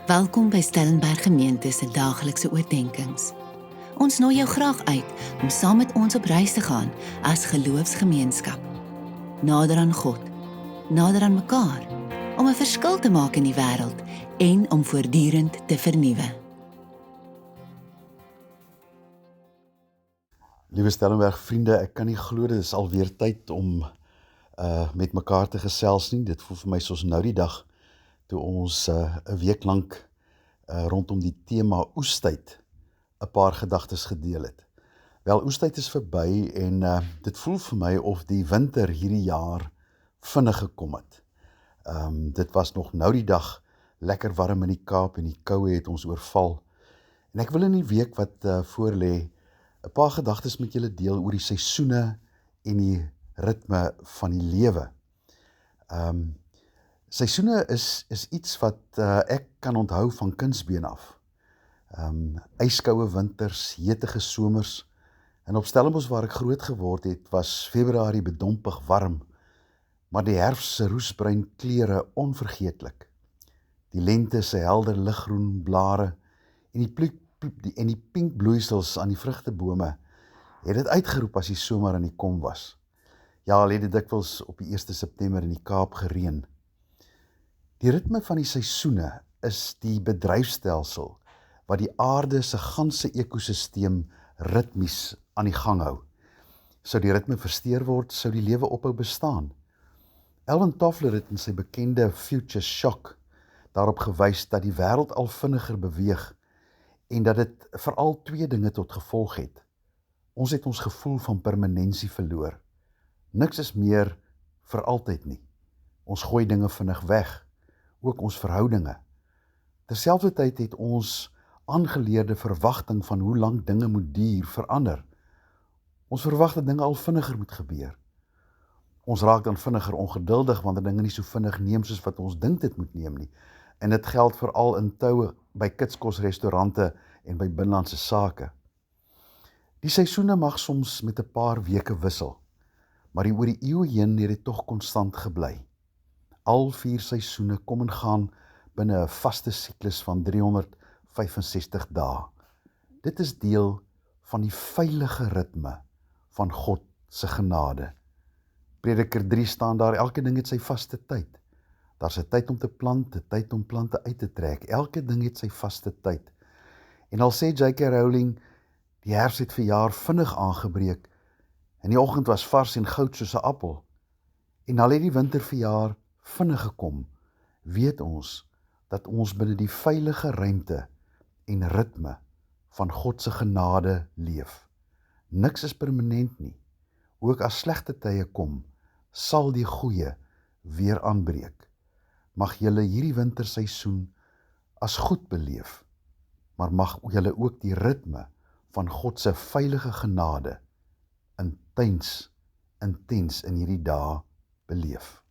Welkom by Stellenberg Gemeente se daaglikse oordeenkings. Ons nooi jou graag uit om saam met ons op reis te gaan as geloofsgemeenskap. Nader aan God, nader aan mekaar, om 'n verskil te maak in die wêreld en om voortdurend te vernuwe. Liewe Stellenberg vriende, ek kan nie glo dit is alweer tyd om met mekaar te gesels nie. Dit voel vir my soos nou die dag toe ons 'n week lank rondom die tema oestyd 'n paar gedagtes gedeel het. Wel, oestyd is verby en dit voel vir my of die winter hierdie jaar vinnig gekom het. Dit was nog nou die dag lekker warm in die Kaap en die koue het ons oorval. En ek wil in die week wat voor lê 'n paar gedagtes met julle deel oor die seisoene en die ritme van die lewe. Seisoene is iets wat ek kan onthou van kindsbeen af. Yskoue winters, hetige somers, en op Stellenbosch waar ek groot geword het, was Februarie bedompig warm, maar die herfs se roesbruin kleure onvergeetlik. Die lente se helder liggroen blare en die pink bloeisels aan die vrugtebome het dit uitgeroep as die somer aan die kom was. Ja, al het dit dikwels op die 1 September in die Kaap gereën. Die ritme van die seisoene is die bedryfstelsel wat die aarde se ganse ekosisteem ritmies aan die gang hou. Sou die ritme versteur word, sou die lewe ophou bestaan. Alvin Toffler het in sy bekende Future Shock daarop gewys dat die wêreld al vinniger beweeg en dat dit veral twee dinge tot gevolg het. Ons het ons gevoel van permanensie verloor. Niks is meer vir altyd nie. Ons gooi dinge vinnig weg, ook ons verhoudinge. Terselfdertyd het ons aangeleerde verwagting van hoe lank dinge moet duur verander. Ons verwag dat dinge al vinniger moet gebeur. Ons raak dan vinniger ongeduldig wanneer dinge nie so vinnig neem soos wat ons dink dit moet neem nie. En dit geld veral in toue by kitskosrestaurante en by binnelandse sake. Die seisoene mag soms met 'n paar weke wissel, maar oor die eeue heen het dit tog konstant gebly. Al 4 seisoene kom en gaan binne 'n vaste siklus van 365 dae. Dit is deel van die veilige ritme van God se genade. Prediker 3 staan daar, elke ding het sy vaste tyd. Daar's 'n tyd om te plant, 'n tyd om plante uit te trek. Elke ding het sy vaste tyd. En al sê J.K. Rowling, die herfs het verjaar vinnig aangebreek en die oggend was vars en goud soos 'n appel. En al het die winter verjaar vinnig gekom, weet ons dat ons binne die veilige ruimte en ritme van God se genade leef. Niks is permanent nie. Ook as slegte tye kom, sal die goeie weer aanbreek. Mag julle hierdie winterseisoen as goed beleef, maar mag julle ook die ritme van God se veilige genade intens in hierdie dae beleef.